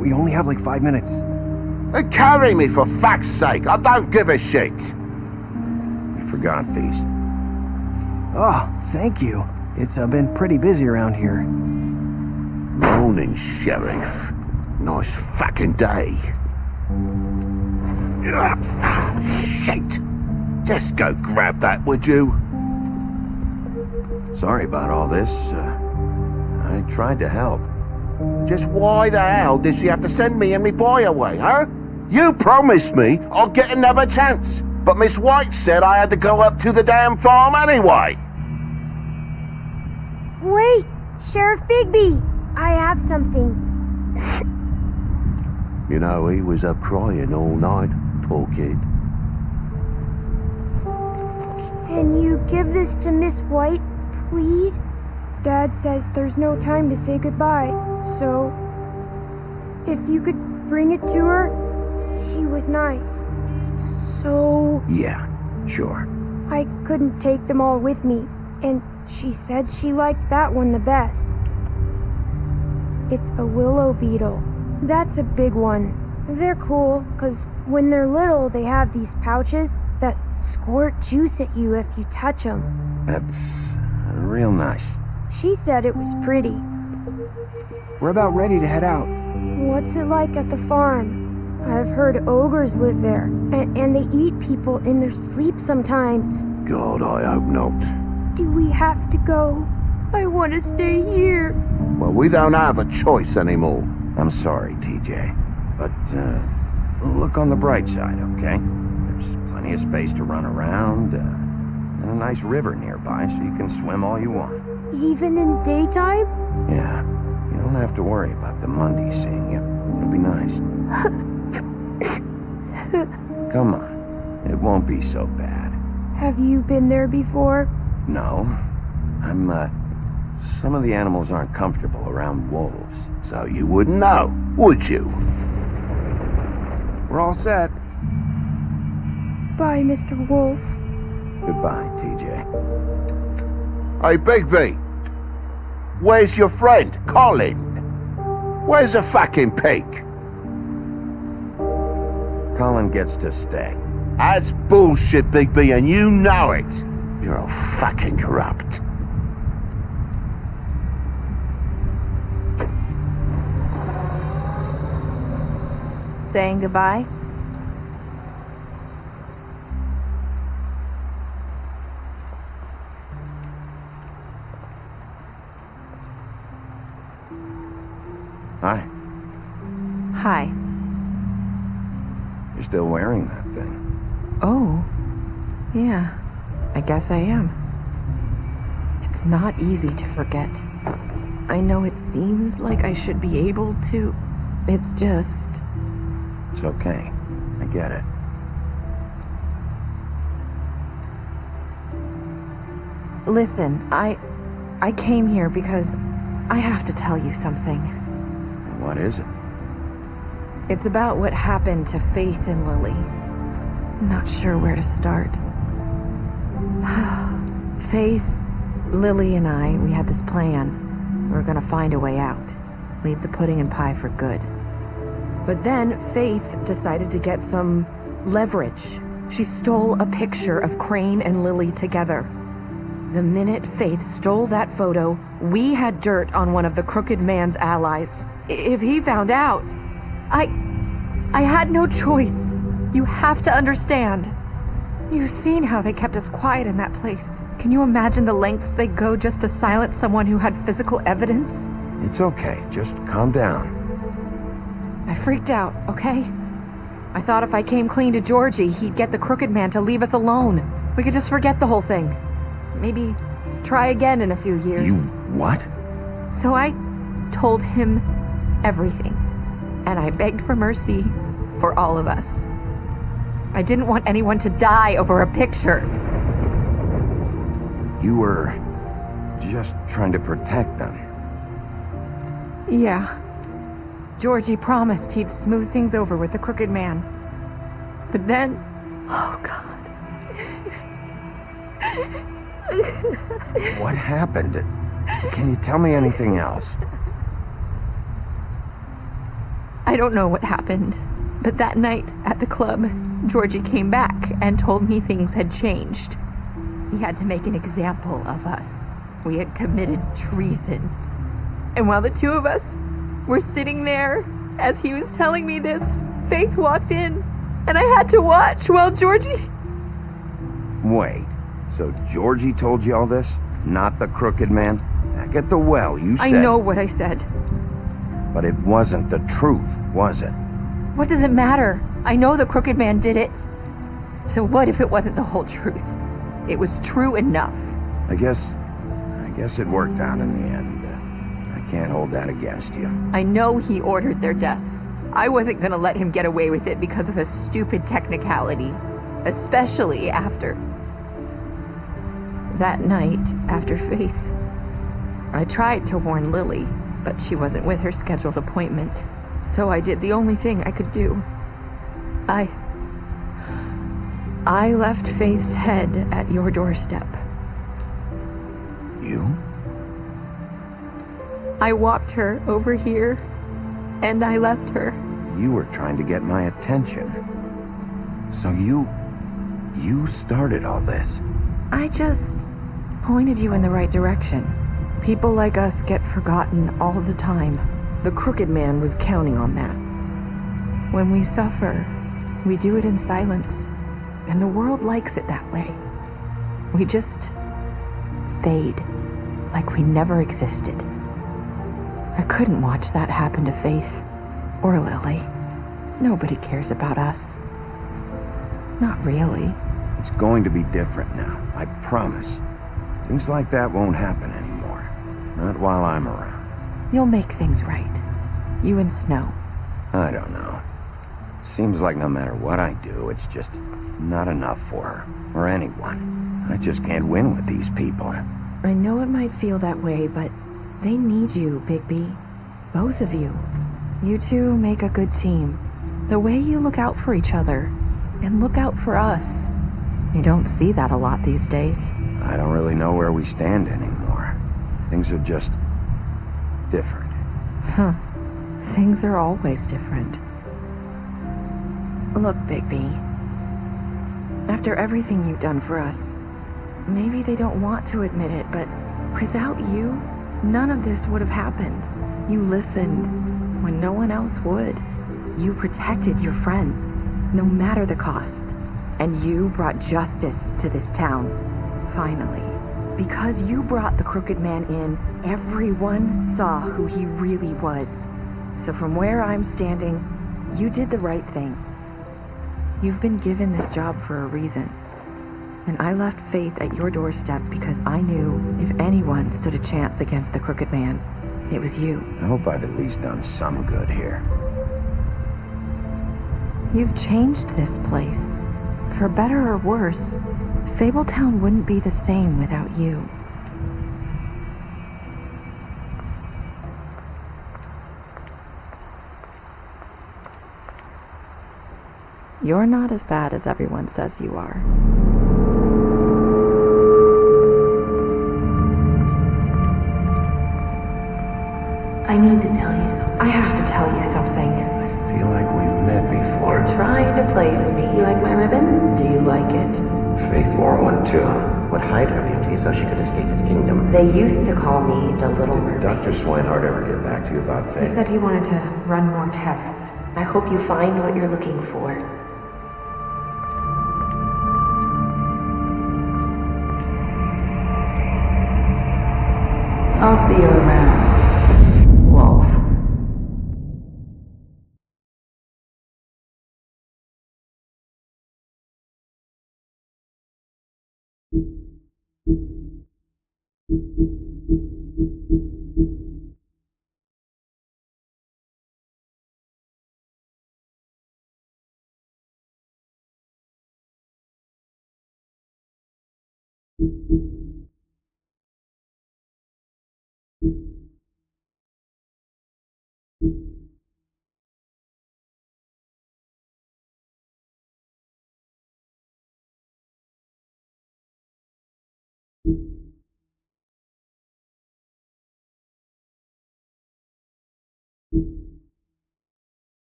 We only have like 5 minutes. Then carry me for fuck's sake! I don't give a shit! I forgot these. Oh, thank you. It's been pretty busy around here. Morning, Sheriff. Nice fucking day. Shit! Just go grab that, would you? Sorry about all this. I tried to help. Just why the hell did she have to send me and me boy away, huh? You promised me I'd get another chance, but Miss White said I had to go up to the damn farm anyway. Wait, Sheriff Bigby, I have something. You know, he was up crying all night, poor kid. Can you give this to Miss White, please? Dad says there's no time to say goodbye, so if you could bring it to her, she was nice. So... Yeah, sure. I couldn't take them all with me, and she said she liked that one the best. It's a willow beetle. That's a big one. They're cool, because when they're little, they have these pouches that squirt juice at you if you touch them. That's real nice. She said it was pretty. We're about ready to head out. What's it like at the farm? I've heard ogres live there, and they eat people in their sleep sometimes. God, I hope not. Do we have to go? I want to stay here. Well, we don't have a choice anymore. I'm sorry, TJ. But, look on the bright side, okay? There's plenty of space to run around, and a nice river nearby so you can swim all you want. Even in daytime? Yeah, you don't have to worry about the Monday seeing you. It'll be nice. Come on, it won't be so bad. Have you been there before? No, some of the animals aren't comfortable around wolves. So you wouldn't know, would you? We're all set. Bye, Mr. Wolf. Goodbye, TJ. Hey, Bigby! Where's your friend, Colin? Where's the fucking pig? Colin gets to stay. That's bullshit, Bigby, and you know it. You're all fucking corrupt. Saying goodbye? Hi. Hi. You're still wearing that thing. Oh. Yeah. I guess I am. It's not easy to forget. I know it seems like I should be able to. It's just... It's okay. I get it. Listen, I came here because I have to tell you something. What is it? It's about what happened to Faith and Lily. I'm not sure where to start. Faith, Lily, and I, we had this plan. We were gonna find a way out. Leave the pudding and pie for good. But then Faith decided to get some leverage. She stole a picture of Crane and Lily together. The minute Faith stole that photo, we had dirt on one of the Crooked Man's allies. If he found out, I had no choice. You have to understand. You've seen how they kept us quiet in that place. Can you imagine the lengths they go just to silence someone who had physical evidence? It's okay. Just calm down. I freaked out, okay? I thought if I came clean to Georgie, he'd get the Crooked Man to leave us alone. We could just forget the whole thing. Maybe try again in a few years. You what? So I told him everything. And I begged for mercy for all of us. I didn't want anyone to die over a picture. You were just trying to protect them. Yeah. Georgie promised he'd smooth things over with the Crooked Man. But then... Oh, God. What happened? Can you tell me anything else? I don't know what happened, but that night at the club, Georgie came back and told me things had changed. He had to make an example of us. We had committed treason. And while the two of us were sitting there, as he was telling me this, Faith walked in, and I had to watch while Georgie... Wait, so Georgie told you all this? Not the Crooked Man? Back at the well, you said... I know what I said. But it wasn't the truth, was it? What does it matter? I know the Crooked Man did it. So what if it wasn't the whole truth? It was true enough. I guess it worked out in the end. I can't hold that against you. I know he ordered their deaths. I wasn't gonna let him get away with it because of a stupid technicality. Especially after... that night, after Faith. I tried to warn Lily, but she wasn't with her scheduled appointment. So I did the only thing I could do. I left Faith's head at your doorstep. You? I walked her over here, and I left her. You were trying to get my attention. So you started all this. I just pointed you in the right direction. People like us get forgotten all the time. The Crooked Man was counting on that. When we suffer, we do it in silence, and the world likes it that way. We just fade, like we never existed. I couldn't watch that happen to Faith, or Lily. Nobody cares about us. Not really. It's going to be different now, I promise. Things like that won't happen anymore. Not while I'm around. You'll make things right. You and Snow. I don't know. It seems like no matter what I do, it's just not enough for her, or anyone. I just can't win with these people. I know it might feel that way, but they need you, Bigby. Both of you. You two make a good team. The way you look out for each other, and look out for us. You don't see that a lot these days. I don't really know where we stand anymore. Things are just different. Huh. Things are always different. Look, Bigby. After everything you've done for us, maybe they don't want to admit it, but without you, none of this would have happened. You listened when no one else would. You protected your friends, no matter the cost. And you brought justice to this town, finally. Because you brought the Crooked Man in, everyone saw who he really was. So from where I'm standing, you did the right thing. You've been given this job for a reason. And I left Faith at your doorstep because I knew if anyone stood a chance against the Crooked Man, it was you. I hope I've at least done some good here. You've changed this place. For better or worse, Fabletown wouldn't be the same without you. You're not as bad as everyone says you are. I need to tell you something. I have to tell you something. I feel like we've met before. You're trying to place me. You like my ribbon? Do you like it? Faith wore one too. Would hide her beauty so she could escape his kingdom. They used to call me the Little Mermaid. Did Dr. Swinehart ever get back to you about Faith? He said he wanted to run more tests. I hope you find what you're looking for. I'll see you around, Wolf.